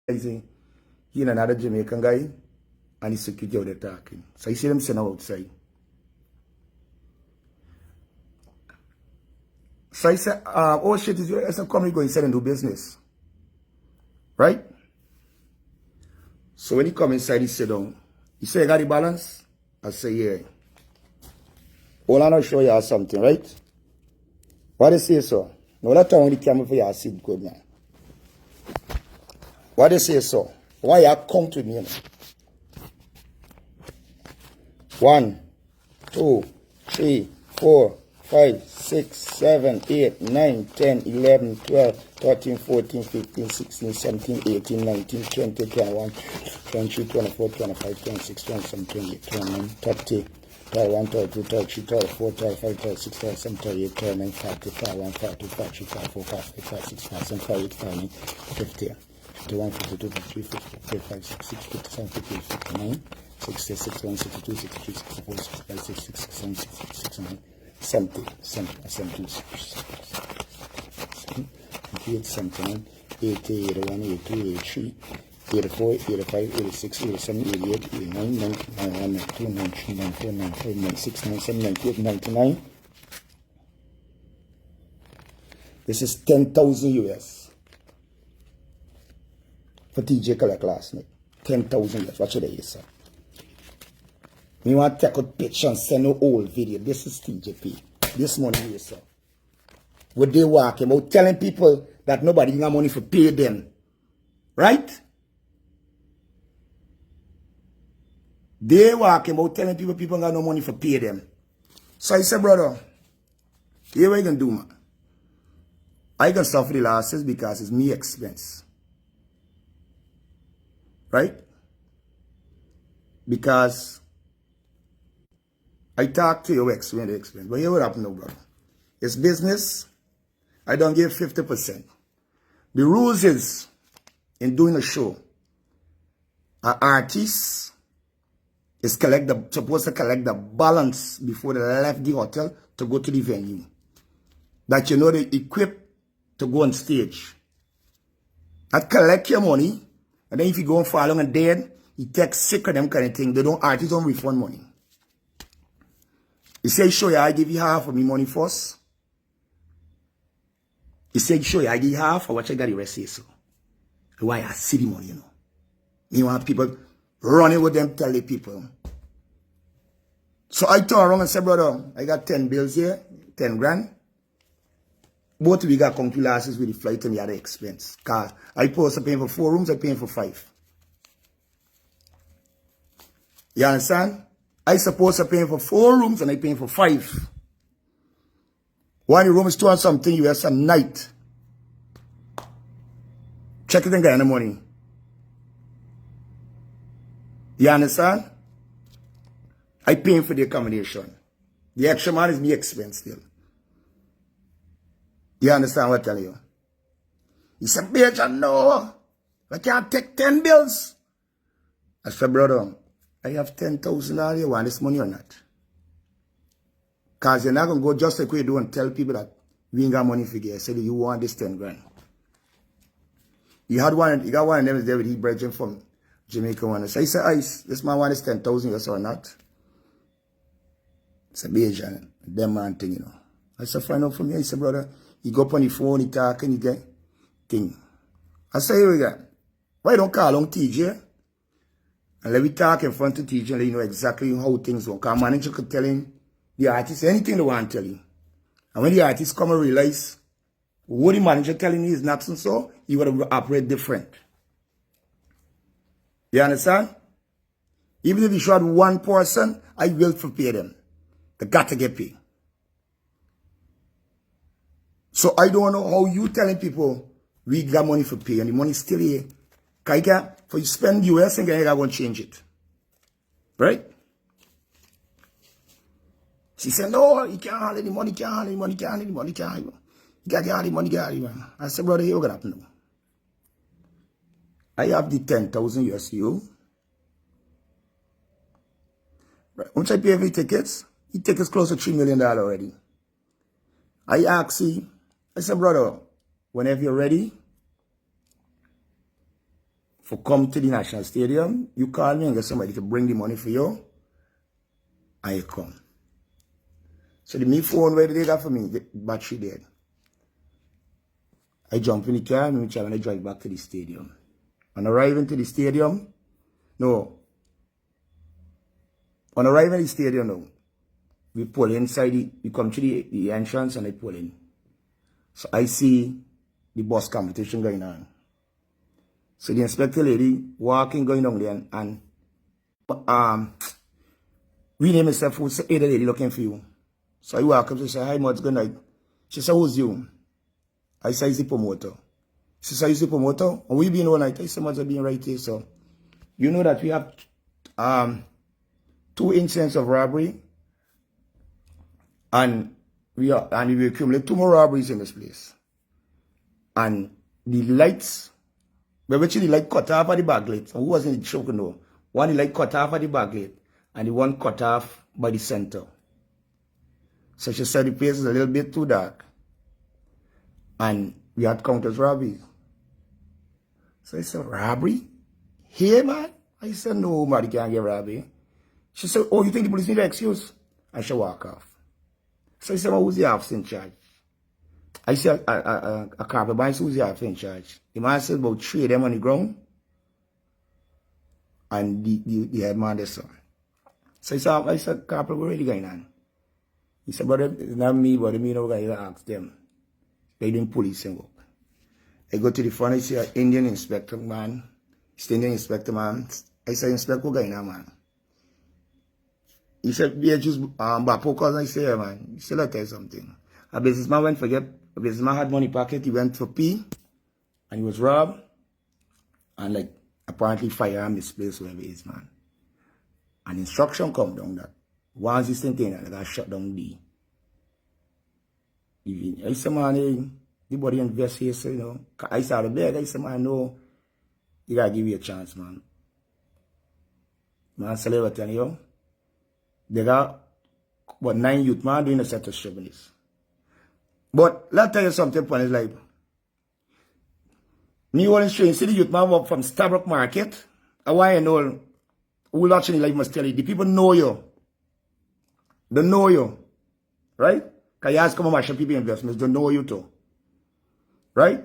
he and another Jamaican guy, and he security out there talking. So you see them sitting outside. So I said, oh shit, I said, come, we go inside and do business. Right? So when he come inside, he sit down. He say, you got the balance? I say, yeah. Hold on, I'll show you something, right? What do you say, so? No, that time when the camera for you, I see good, man. What do you say, so? Why you come to me, you know? 1, 2, 3, 4, 5, 6, 7, 8, 9, 10, 11, 12, 13, 14, 15, 16, 17, 18, 19, 20, 21, 22, 24, 25, 26, 27, 28, 29, 30, 31, 32, 33, 34, 35, 36, 37, 38, 39, 40, 41, 42, 43, 44, 45, 46, 47, 48, 49, 50, 51, 52, 53, 54, 55, 56, 57, 58, 59, 60, 61, 62, 63, 64, 65, 66, 67, 68, 69, 70, 72, 78, 79, 80, 81, 82, 83, 84, 85, 86, 87, 88, 89, 90, 91, 92, 93, 94, 95, 96, 97, 98, 99. This is 10,000 US for Teejay collect last night. 10,000 US. What should I say, sir? Me want to take out picture and send no old video. This is TJP. This money here, sir. What they walk about telling people that nobody got money for pay them. Right? They walk about telling people got no money for pay them. So I said, brother, here what you can do, man. I can suffer the losses because it's me expense. Right? Because I talk to you explain the expense. But here what happened now, brother. It's business. I don't give 50%. The rules is, in doing a show, an artist is supposed to collect the balance before they left the hotel to go to the venue. That you know they equipped to go on stage. That collect your money, and then if you go and fall along and dead, you take sick of them kind of thing. Artists don't refund money. He say, sure, I give you half of me money first. He said, sure, I give you half, or what you got the rest say so. Why I see the money, you know. You want people running with them, tell the people. So I turn around and say, brother, I got 10 bills here, 10 grand. Both we got come to losses with the flight and the other expense. Because I supposed to pay for 4 rooms, I paying for 5. You understand? I supposed to pay for 4 rooms and I paying for 5. One room is 200 something US a night. Check it and get the money. You understand? I paying for the accommodation. The extra man is me expense still. You understand what I tell you? He said, Major, no. I can't take 10 bills. I said, brother, I have 10,000 all you want this money or not? Because you're not going to go just like you do and tell people that we ain't got money for you. I said, you want this 10 grand. You got one of them there with he brethren from Jamaica one. So he said, Ice, this man want this 10,000 US or not? It's a major, them man thing, you know. I said, find out from you. He said, brother, you go up on the phone, you talk, and you get thing. I said, here we go. Why don't call on Teejay? And let me talk in front of Teejay and let you know exactly how things work. Because manager could tell him, the artist, anything they want to tell you. And when the artist come and realize what the manager telling you is not so, you got to operate different. You understand? Even if you shot one person, I will prepare them. They got to get paid. So I don't know how you telling people we got money for pay and the money still here. Because for you spend US and you got to change it. Right? She said, no, you can't handle the money, can't handle the money, can't handle the money, can't handle the money. You got to handle the money, you got to handle the money. I said, brother, you're going to happen now. I have the 10,000 USU. Once I pay every tickets, the tickets close to $3 million already. I asked him, I said, brother, whenever you're ready, for come to the National Stadium, you call me and get somebody to bring the money for you, and you come. So the me phone where they got for me, the battery dead. I jump in the car and I drive back to the stadium. On arriving to the stadium, on arriving at the stadium now, we pull inside, we come to the entrance and I pull in. So I see the bus competition going on. So the inspector lady walking, going down there and we name myself, who say, hey, the lady looking for you. So I walk up, she say, hi, Mods, good night. She said, who's you? I say, he's the promoter. She said, he's the promoter? And we been all night. I said, Mods, I've been right here. So you know that we have 2 incidents of robbery. And we accumulate 2 more robberies in this place. And the lights, we actually the light cut off at the backlight. Who was in the choke no? One the light cut off at the backlight, and the one cut off by the center. So she said the place is a little bit too dark. And we had countless robberies. So I said, robbery? Here, man? I said, no, nobody can get robbery. She said, oh, you think the police need an excuse? I should walk off. So I said, well, who's the officer in charge? I said, a carpet man, who's the officer in charge? The man said about 3 of them on the ground. And the head man there, son. So I said, carpet, what really going on? He said, brother, it's not me, but me no guy ask them. They doing policing work. I go to the front, I see an Indian inspector man. It's the Indian inspector man. I said, Inspector, what going on, man? He said, we just Bapo, I say, yeah, man. He said, I'll tell you something. A businessman a businessman had money pocket, he went for P, and he was robbed, and like, apparently firearm misplaced wherever it is, man. An instruction come down that once this thing that got shut down I said, man, the body invest here, so, you know. I saw the bed, I said, man, no, you gotta give you a chance, man. Man, so let me tell you, they got about 9 youth, man, doing a set of shrubberies. But let me tell you something upon his life. Me want to show you, see the youth man walk from Starbuck Market. I want you to know, who watching life must tell you, the people know you. They know you. Right? Because you ask come and watch people investments, they know you too. Right?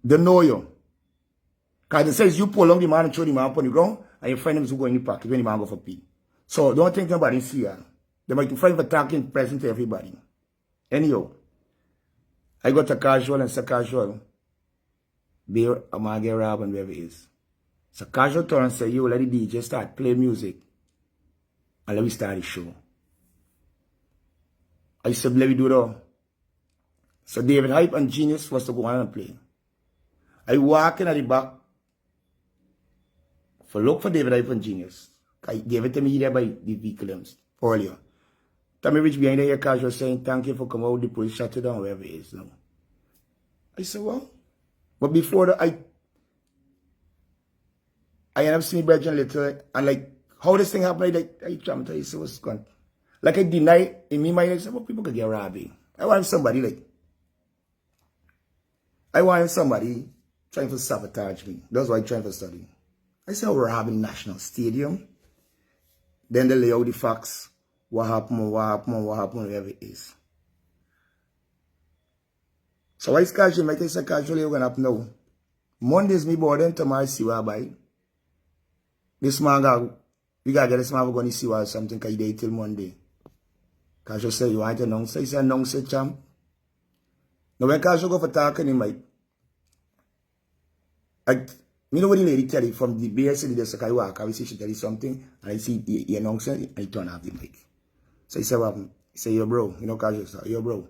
They know you. Because they says you pull along the man and throw the man upon the ground, and your friend who go in the pocket when the man go for pee. So don't think nobody see you. They might find for talking present to everybody. Anyhow, I got a casual and so casual. Bear a man get robbed and wherever it is. So casual turn and say, you let the DJ start play music. And let me start the show. I said, let me do that. So David Hype and Genius was to go on and play. I walk in at the back for look for David Hype and Genius. I gave it to me there by the vehicle earlier. Tommy reached behind the casual saying, thank you for coming out, the police shut it down, wherever it is now. I said, well, but before that, I end up seeing Bridget little, and like, how this thing happened, I traumatized, so what's going on? Like, I deny, in me mind, I said, well, people could get robbed. I want somebody, trying to sabotage me. That's why I'm trying to study. I said, robbing National Stadium. Then they lay out the facts. What happened, whatever it is. So why is casual? Make it say casually you're gonna happen now. Monday's me board them tomorrow see what I buy. This man we gotta get this man, we're gonna see what something cause day till Monday. Casual say you want to announce, he say announce it, champ. Now when casual go for talking him like you know what the lady tell you from the BS the Sakai walk, I see she tell you something and I see he announce it and he turn off the mic. So he said, well, he said, yo bro, you know casual say, yo bro.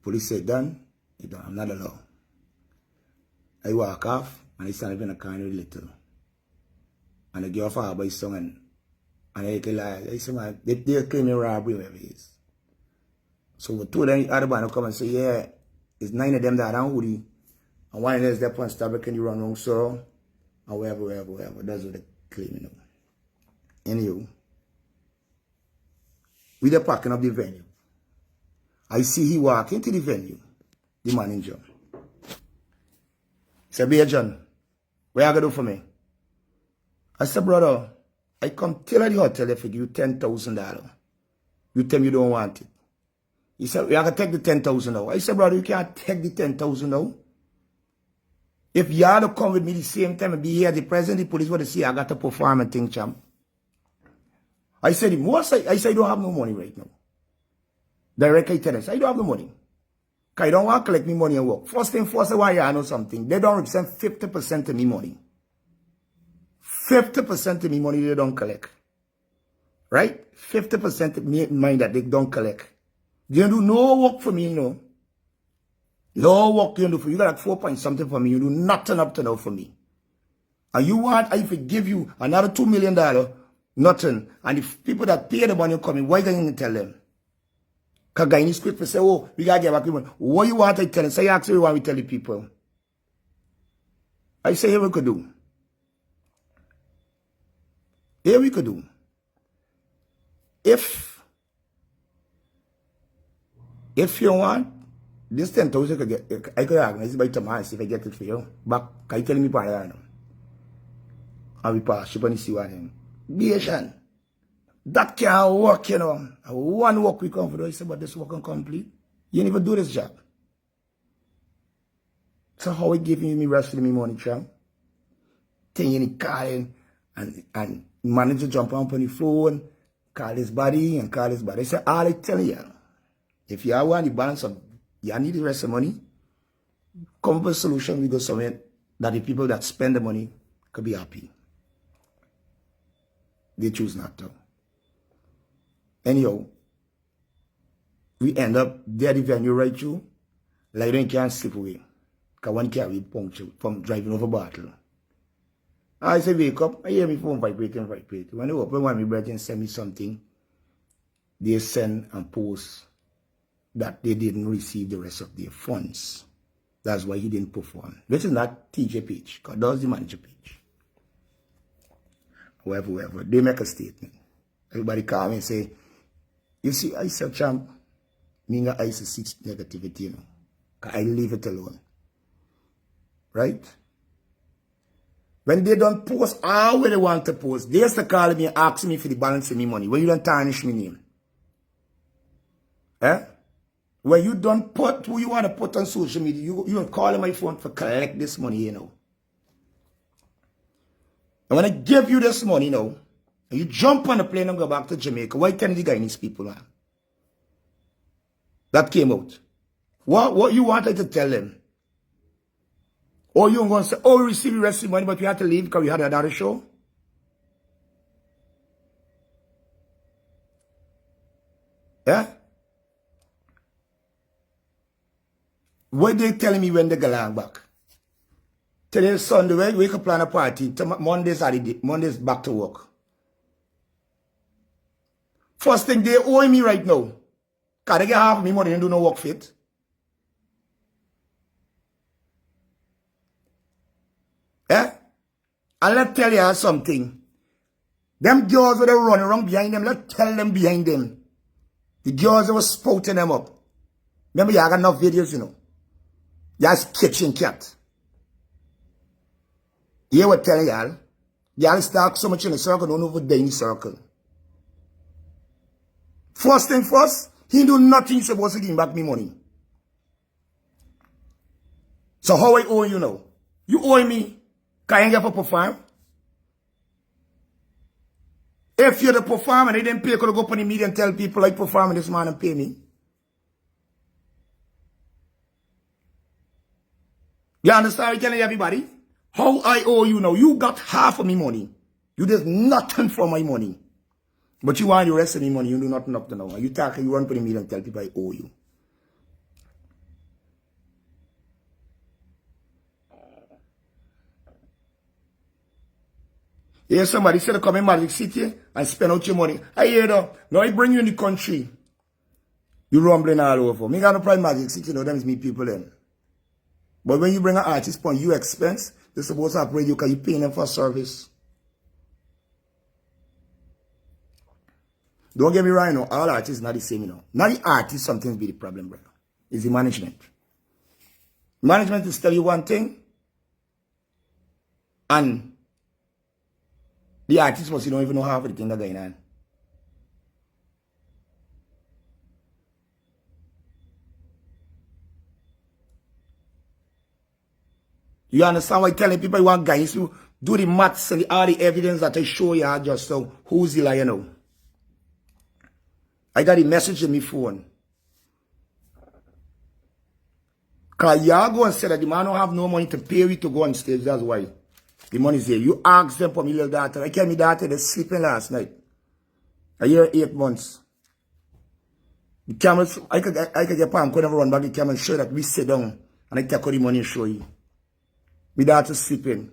Police said done, he done, I'm not allowed. I walk off and I stand up in a corner little. And I give off her by song and I tell her, I say man, they're claiming robbery wherever it is. So the two of them other band come and say, yeah, it's 9 of them that are hoodie. And one of them is there on Starbuck and you run wrong, so and wherever. That's what they claim, you know. Anyway, we the packing up the venue. I see he walk into the venue, the manager. He said, Bear John, What you going to do for me? I said, brother, I come tell the hotel if I give you $10,000. You tell me you don't want it. He said, we are going to take the 10,000 now. I said, brother, you can't take the 10,000 now. If you are to come with me the same time and be here, the president, the police, what they say, I got to perform and think, champ. I said, I said, I don't have no money right now. Directly tell us, I don't have no money. Because I don't want to collect me money and work. First thing first, why I know something. They don't represent 50% of me money. 50% of me money they don't collect. Right? 50% of me money that they don't collect. You do no work for me, you know. No work you do for you. You got like 4 point something for me. You do nothing up to now for me. And you want, I will give you another $2 million, nothing. And if people that pay the money come in, why don't you tell them? Because Guyanese people say, oh, we got to get back people. What you want I tell them? Say, actually, what we tell the people. I say, here we could do. Here we could do. If you want, this 10,000 could get, I could organize it by tomorrow if I get it for you. But can you tell me part of that? And we pass, ship and see what him. Be patient. That can't work, you know. One work we come for, I say, but this work complete. You never do this job. So how we giving me rest of me money, champ? Thing you calling and manager jump on the phone, call his body and call his body. I say, all I tell you, if you want the balance of, you need the rest of money, come up with a solution, we go somewhere that the people that spend the money could be happy. They choose not to. Anyhow, we end up there the venue right through, like you can't slip away. Because one carry puncture from driving over battle. I say wake up, I hear my phone vibrating. When they open one, my brethren send me something, they send and post that they didn't receive the rest of their funds. That's why he didn't perform. This is not Teejay page, because that's the manager page. Whoever, they make a statement. Everybody call me and say, you see, I said, champ, I see negativity, you know. I leave it alone. Right? When they don't post all where they want to post, they used to call me and ask me for the balance of me money. When you don't tarnish me name. Eh? When you don't put who you want to put on social media, you don't call my phone for collect this money, you know. And when I give you this money, you know, and you jump on a plane and go back to Jamaica, why can't the Guyanese people, man? That came out. What you wanted to tell them? Or you going to say, oh, we received the rest of the money, but we had to leave because we had another show? Yeah? What they telling me when they go along back? Today Sunday, we can plan a party. Monday's back to work. First thing, they owe me right now. Because they get half of me money and do no work fit. Eh? And let's tell you something. Them girls that are running around behind them, let's tell them behind them. The girls that were spouting them up. Remember, you got enough videos, you know. That's kitchen cat. You were telling y'all, y'all stuck so much in a circle, don't over there in the circle. First thing first, he do nothing supposed to give back me money. So how I owe you now? You owe me. Can you get for perform? If you're the performer and they didn't pay, you could go up on the media and tell people like performing this man and pay me. You understand what I'm telling everybody? How I owe you now? You got half of me money. You did nothing for my money. But you want the rest of me money, you do nothing up to now. You talk, you run for the media and tell people I owe you. Here's somebody said to come in Magic City and spend out your money. I hear that. Now I bring you in the country. You rumbling all over. Me got no pride Magic City, no, them is me people then. But when you bring an artist on you expense, they're supposed to operate you because you're paying them for service. Don't get me wrong, no. All artists not the same, you know. Not the artist sometimes be the problem, brother. It's the management. Management is tell you one thing. And the artist must don't even know half of the thing that's going on. You understand why telling people you want guys to do the maths and all the evidence that I show you just so who's the liar now? I got a message on my phone. Because y'all go and say that the man don't have no money to pay you to go on stage. That's why. The money's there. You ask them for my little daughter. I tell my daughter they're sleeping last night. A year, 8 months. The cameras, I could get palm, could never run back the camera and show that we sit down and I take all the money and show you. My daughter sleeping.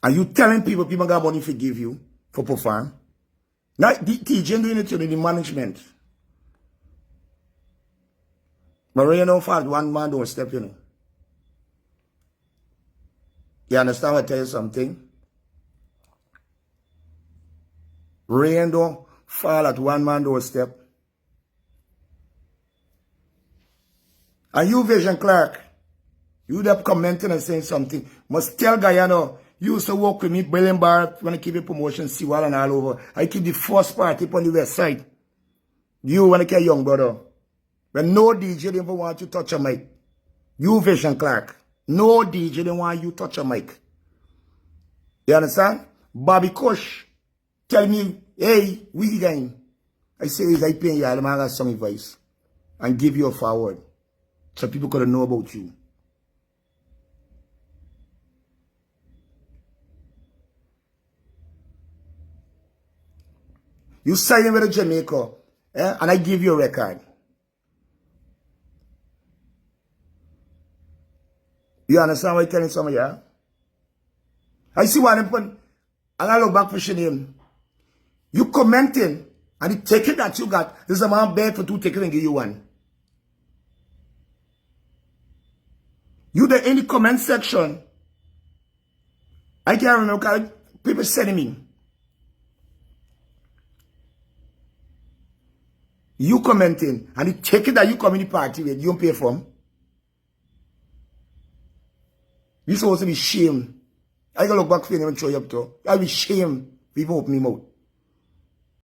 Are you telling people got money to give you for perform? Now, the Teejay doing it to the management. But you don't fall, one man don't step, you know. You understand what I tell you something? Rain don't fall at one man doorstep. And you, Vision Clark, you up commenting and saying something. Must tell Guyana, you used to work with me, Billion Bar, when I keep your promotion, see wall and all over. I keep the first party on the west side. You, when I care young brother. When no DJ didn't want you to touch a mic. You, Vision Clark. No DJ didn't want you to touch a mic. You understand? Bobby Kush tell me, hey, we going. I say, I pay you, I'm got some advice. And give you a forward. So people could know about you. You sign with Jamaica, and I give you a record. You understand what I'm telling some of you? I see what happened, and I look back for your name. You commenting, and the ticket that you got, this is a man beg for 2 tickets and give you 1. You there in the comment section. I can't remember, people sending me. You commenting, and the ticket that you come in the party with, you don't pay for. You supposed to be shame. I gotta look back for you and show you up to. I'll be shame. People open me mouth.